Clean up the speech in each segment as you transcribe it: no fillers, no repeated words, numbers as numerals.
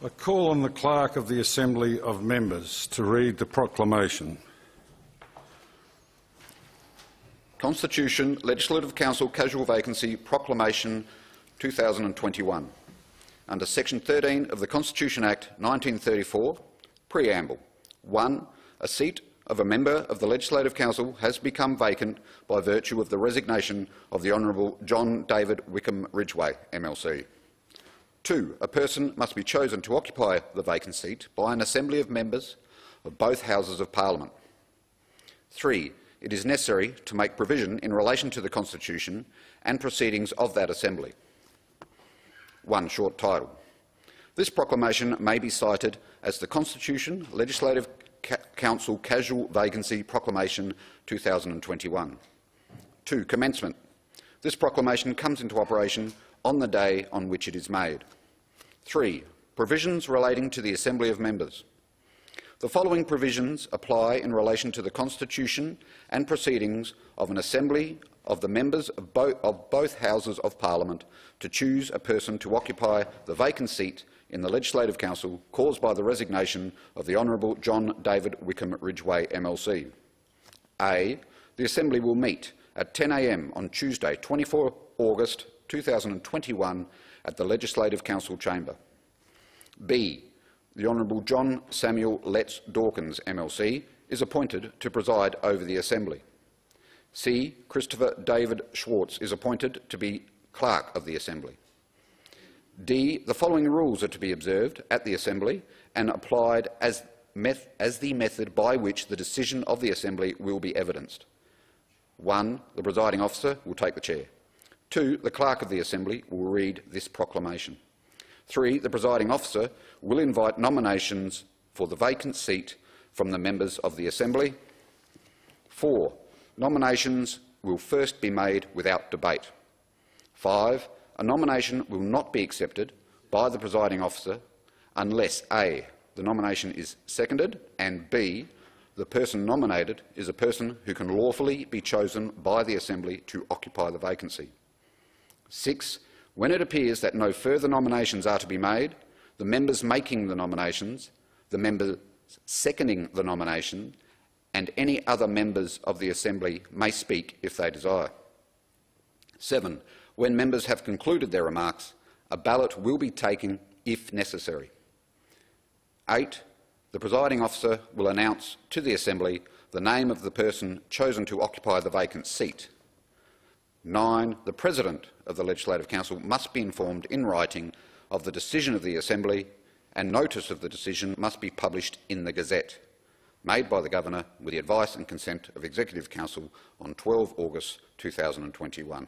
I call on the Clerk of the Assembly of Members to read the proclamation. Constitution, Legislative Council Casual Vacancy Proclamation 2021. Under Section 13 of the Constitution Act 1934, Preamble. 1. A seat of a member of the Legislative Council has become vacant by virtue of the resignation of the Honourable John David Wickham Ridgway, MLC. 2. A person must be chosen to occupy the vacant seat by an assembly of members of both Houses of Parliament. 3. It is necessary to make provision in relation to the Constitution and proceedings of that assembly. 1. Short title. This proclamation may be cited as the Constitution Legislative Council Casual Vacancy Proclamation 2021. 2. Commencement. This proclamation comes into operation on the day on which it is made. 3. Provisions relating to the Assembly of Members. The following provisions apply in relation to the constitution and proceedings of an assembly of the members of both Houses of Parliament to choose a person to occupy the vacant seat in the Legislative Council caused by the resignation of the Honourable John David Wickham Ridgway MLC. A. The Assembly will meet at 10 a.m. on Tuesday, 24 August 2021 at the Legislative Council Chamber. B. The Honourable John Samuel Letts Dawkins MLC is appointed to preside over the Assembly. C. Christopher David Schwartz is appointed to be Clerk of the Assembly. D. The following rules are to be observed at the Assembly and applied as the method by which the decision of the Assembly will be evidenced. 1. The presiding officer will take the chair. 2. The Clerk of the Assembly will read this proclamation. 3. The presiding officer will invite nominations for the vacant seat from the members of the Assembly. 4. Nominations will first be made without debate. 5. A nomination will not be accepted by the presiding officer unless A. The nomination is seconded and B. The person nominated is a person who can lawfully be chosen by the Assembly to occupy the vacancy. 6. When it appears that no further nominations are to be made, the members making the nominations, the members seconding the nomination, and any other members of the Assembly may speak if they desire. 7. When members have concluded their remarks, a ballot will be taken if necessary. 8. The presiding officer will announce to the Assembly the name of the person chosen to occupy the vacant seat. 9. The President of the Legislative Council must be informed in writing of the decision of the Assembly, and notice of the decision must be published in the Gazette, made by the Governor with the advice and consent of Executive Council on 12 August 2021.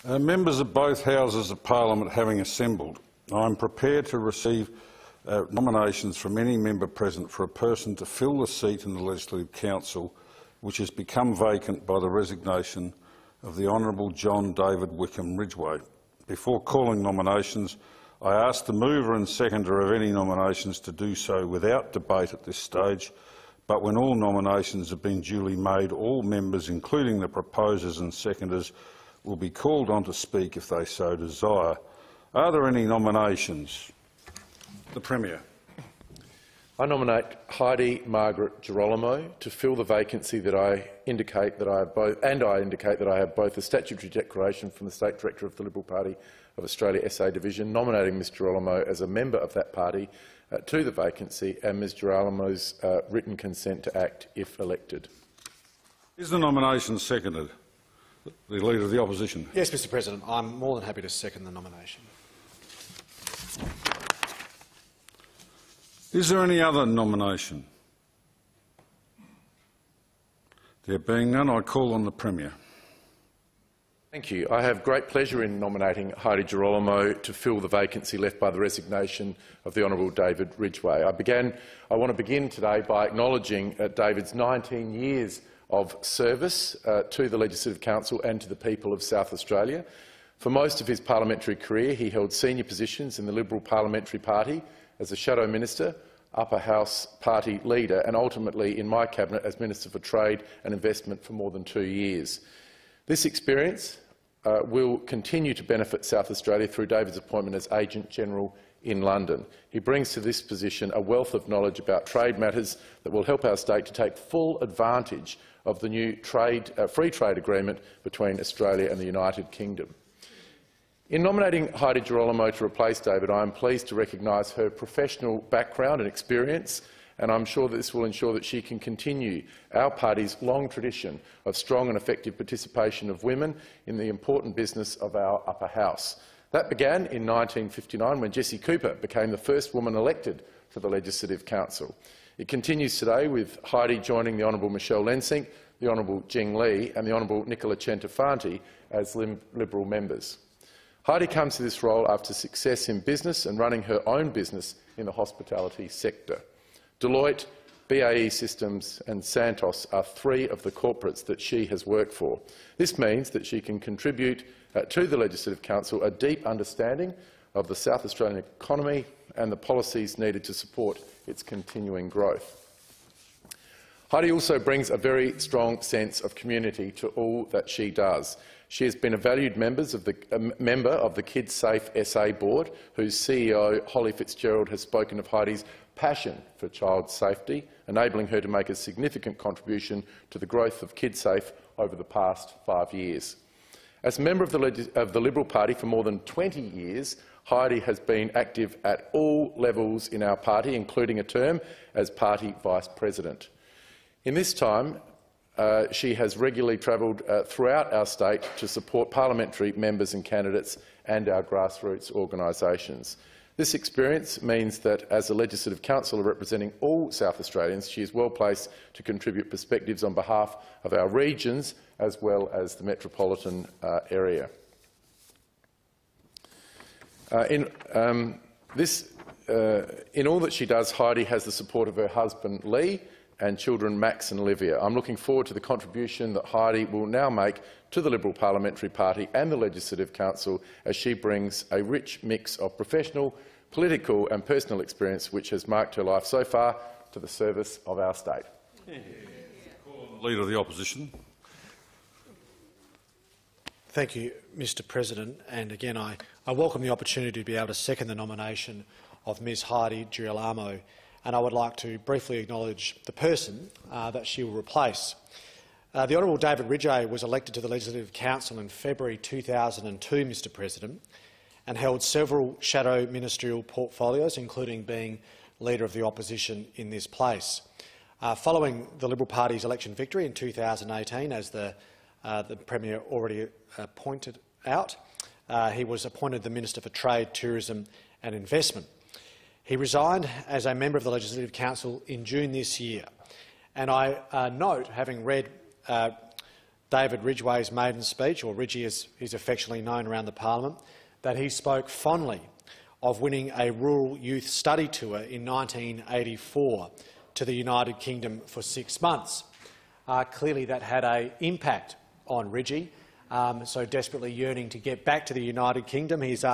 Members of both Houses of Parliament having assembled, I am prepared to receive nominations from any member present for a person to fill the seat in the Legislative Council which has become vacant by the resignation of the Honourable John David Wickham Ridgway. Before calling nominations, I ask the mover and seconder of any nominations to do so without debate at this stage, but when all nominations have been duly made, all members, including the proposers and seconders, will be called on to speak if they so desire. Are there any nominations? The Premier. I nominate Heidi Margaret Girolamo to fill the vacancy that I indicate that I have both a statutory declaration from the State Director of the Liberal Party of Australia SA Division nominating Ms Girolamo as a member of that party to the vacancy, and Ms Girolamo's written consent to act if elected. Is the nomination seconded? The Leader of the Opposition. Yes, Mr President. I'm more than happy to second the nomination. Is there any other nomination? There being none, I call on the Premier. Thank you. I have great pleasure in nominating Heidi Girolamo to fill the vacancy left by the resignation of the Honourable David Ridgway. I want to begin today by acknowledging David's 19 years of service to the Legislative Council and to the people of South Australia. For most of his parliamentary career, he held senior positions in the Liberal Parliamentary Party as a Shadow Minister, Upper House Party Leader and ultimately in my Cabinet as Minister for Trade and Investment for more than 2 years. This experience will continue to benefit South Australia through David's appointment as Agent General in London. He brings to this position a wealth of knowledge about trade matters that will help our state to take full advantage of the new free trade agreement between Australia and the United Kingdom. In nominating Heidi Girolamo to replace David, I am pleased to recognise her professional background and experience, and I'm sure that this will ensure that she can continue our party's long tradition of strong and effective participation of women in the important business of our upper house. That began in 1959 when Jessie Cooper became the first woman elected to the Legislative Council. It continues today with Heidi joining the Honourable Michelle Lensink, the Honourable Jing Lee and the Honourable Nicola Centafanti as Liberal members. Heidi comes to this role after success in business and running her own business in the hospitality sector. Deloitte, BAE Systems and Santos are three of the corporates that she has worked for. This means that she can contribute to the Legislative Council a deep understanding of the South Australian economy and the policies needed to support its continuing growth. Heidi also brings a very strong sense of community to all that she does. She has been a valued member of the KidSafe SA board, whose CEO, Holly Fitzgerald, has spoken of Heidi's passion for child safety, enabling her to make a significant contribution to the growth of KidSafe over the past 5 years. As a member of the Liberal Party for more than 20 years, Heidi has been active at all levels in our party, including a term as party vice president. In this time, she has regularly travelled throughout our state to support parliamentary members and candidates and our grassroots organisations. This experience means that, as a Legislative Councillor representing all South Australians, she is well placed to contribute perspectives on behalf of our regions as well as the metropolitan area. In all that she does, Heidi has the support of her husband Lee and children Max and Olivia. I'm looking forward to the contribution that Heidi will now make to the Liberal Parliamentary Party and the Legislative Council as she brings a rich mix of professional, political and personal experience which has marked her life so far to the service of our state. Leader of the Opposition. Thank you, Mr President. And again, I welcome the opportunity to be able to second the nomination of Ms Heidi Girolamo, and I would like to briefly acknowledge the person that she will replace. The Honourable David Ridgway was elected to the Legislative Council in February 2002, Mr President, and held several shadow ministerial portfolios, including being Leader of the Opposition in this place. Following the Liberal Party's election victory in 2018, as the Premier already pointed out, he was appointed the Minister for Trade, Tourism and Investment. He resigned as a member of the Legislative Council in June this year, and I note, having read David Ridgway's maiden speech, or Ridgie as he's affectionately known around the parliament, that he spoke fondly of winning a rural youth study tour in 1984 to the United Kingdom for 6 months. Clearly that had an impact on Ridgie, so desperately yearning to get back to the United Kingdom. He's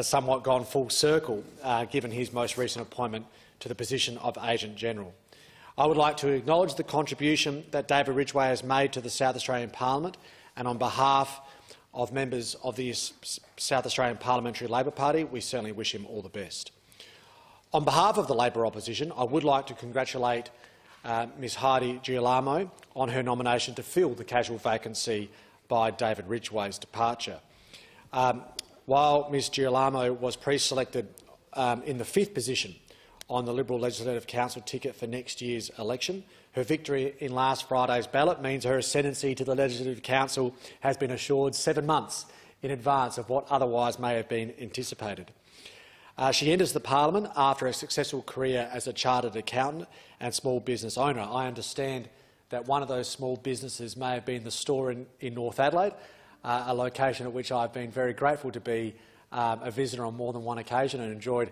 somewhat gone full circle, given his most recent appointment to the position of Agent General. I would like to acknowledge the contribution that David Ridgway has made to the South Australian Parliament, and on behalf of members of the South Australian Parliamentary Labor Party, we certainly wish him all the best. On behalf of the Labor opposition, I would like to congratulate Ms Heidi Girolamo on her nomination to fill the casual vacancy by David Ridgway's departure. While Ms Girolamo was pre-selected in the 5th position on the Liberal Legislative Council ticket for next year's election, her victory in last Friday's ballot means her ascendancy to the Legislative Council has been assured 7 months in advance of what otherwise may have been anticipated. She enters the parliament after a successful career as a chartered accountant and small business owner. I understand that one of those small businesses may have been the store in North Adelaide, a location at which I've been very grateful to be a visitor on more than one occasion and enjoyed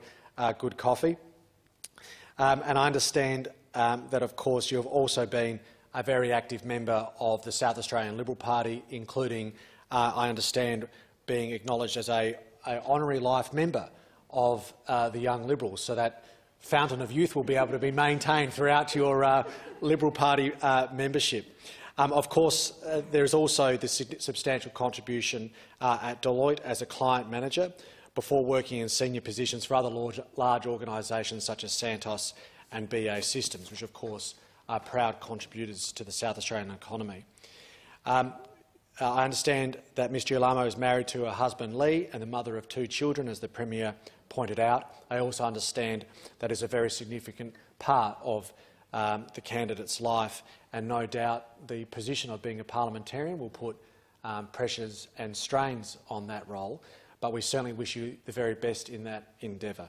good coffee. And I understand that, of course, you have also been a very active member of the South Australian Liberal Party, including, I understand, being acknowledged as an honorary life member of the Young Liberals, so that fountain of youth will be able to be maintained throughout your Liberal Party membership. Of course, there is also the substantial contribution at Deloitte as a client manager before working in senior positions for other large organisations such as Santos and BA Systems, which of course are proud contributors to the South Australian economy. I understand that Ms Girolamo is married to her husband Lee and the mother of 2 children, as the Premier pointed out. I also understand that is a very significant part of the candidate's life, and no doubt the position of being a parliamentarian will put pressures and strains on that role, but we certainly wish you the very best in that endeavour.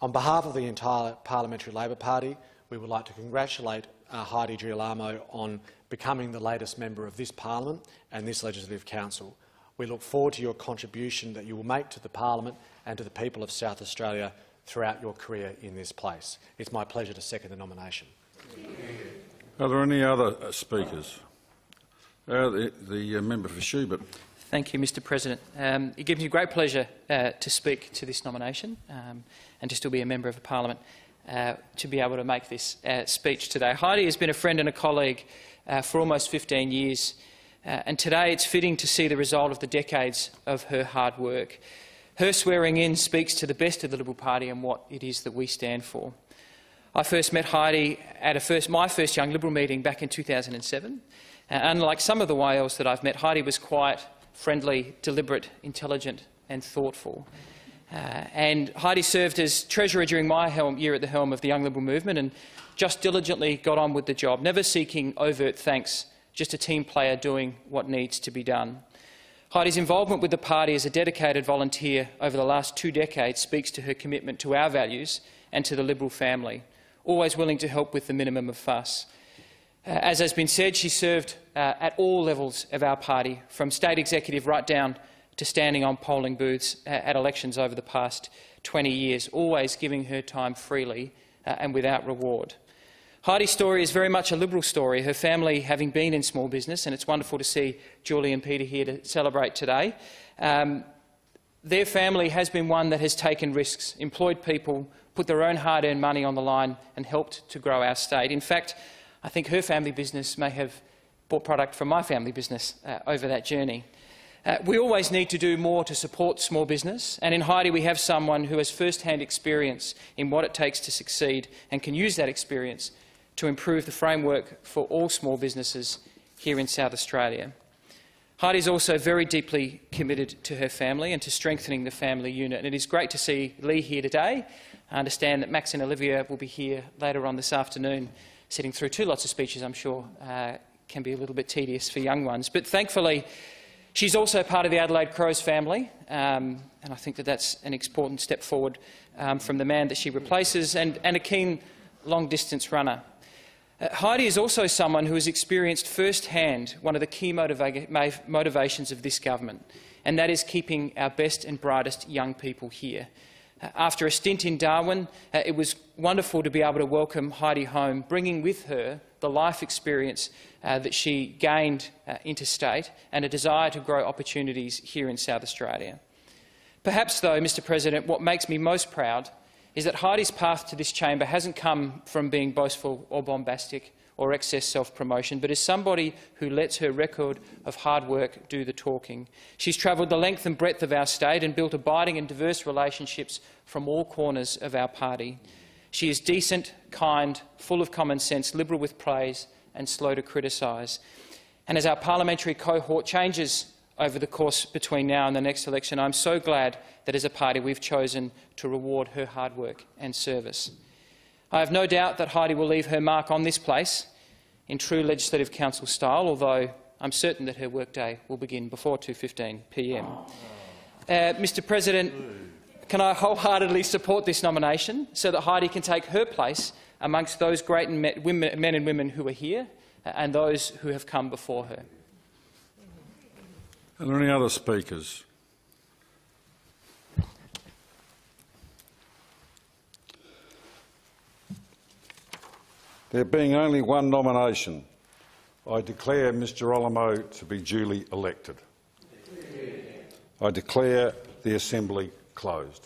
On behalf of the entire Parliamentary Labor Party, we would like to congratulate Heidi Girolamo on becoming the latest member of this Parliament and this Legislative Council. We look forward to your contribution that you will make to the Parliament and to the people of South Australia throughout your career in this place. It's my pleasure to second the nomination. Are there any other speakers? The member for Schubert. Thank you, Mr President. It gives me great pleasure to speak to this nomination and to still be a member of Parliament to be able to make this speech today. Heidi has been a friend and a colleague for almost 15 years, and today it's fitting to see the result of the decades of her hard work. Her swearing in speaks to the best of the Liberal Party and what it is that we stand for. I first met Heidi at my first Young Liberal meeting back in 2007. Unlike some of the whales that I've met, Heidi was quiet, friendly, deliberate, intelligent and thoughtful. And Heidi served as Treasurer during my year at the helm of the Young Liberal movement and just diligently got on with the job, never seeking overt thanks, just a team player doing what needs to be done. Heidi's involvement with the party as a dedicated volunteer over the last 2 decades speaks to her commitment to our values and to the Liberal family, always willing to help with the minimum of fuss. As has been said, she served at all levels of our party, from state executive right down to standing on polling booths at elections over the past 20 years, always giving her time freely and without reward. Heidi's story is very much a Liberal story, her family having been in small business, and it's wonderful to see Julie and Peter here to celebrate today. Their family has been one that has taken risks, employed people, put their own hard-earned money on the line and helped to grow our state. In fact, I think her family business may have bought product from my family business over that journey. We always need to do more to support small business, and in Heidi we have someone who has first-hand experience in what it takes to succeed and can use that experience to improve the framework for all small businesses here in South Australia. Heidi is also very deeply committed to her family and to strengthening the family unit, and it is great to see Lee here today. I understand that Max and Olivia will be here later on this afternoon, sitting through 2 lots of speeches. I'm sure can be a little bit tedious for young ones. But thankfully, she's also part of the Adelaide Crows family, and I think that that's an important step forward from the man that she replaces, and a keen long-distance runner. Heidi is also someone who has experienced firsthand one of the key motivations of this government, and that is keeping our best and brightest young people here. After a stint in Darwin, it was wonderful to be able to welcome Heidi home, bringing with her the life experience that she gained interstate and a desire to grow opportunities here in South Australia. Perhaps, though, Mr President, what makes me most proud is that Heidi's path to this chamber hasn't come from being boastful or bombastic or excess self-promotion, but as somebody who lets her record of hard work do the talking. She's travelled the length and breadth of our state and built abiding and diverse relationships from all corners of our party. She is decent, kind, full of common sense, liberal with praise and slow to criticise. And as our parliamentary cohort changes over the course between now and the next election, I'm so glad that as a party we've chosen to reward her hard work and service. I have no doubt that Heidi will leave her mark on this place in true Legislative Council style, although I'm certain that her workday will begin before 2:15 p.m. Mr President, can I wholeheartedly support this nomination so that Heidi can take her place amongst those great men and women who are here and those who have come before her? Are there any other speakers? There being only one nomination, I declare Ms Girolamo to be duly elected. I declare the Assembly closed.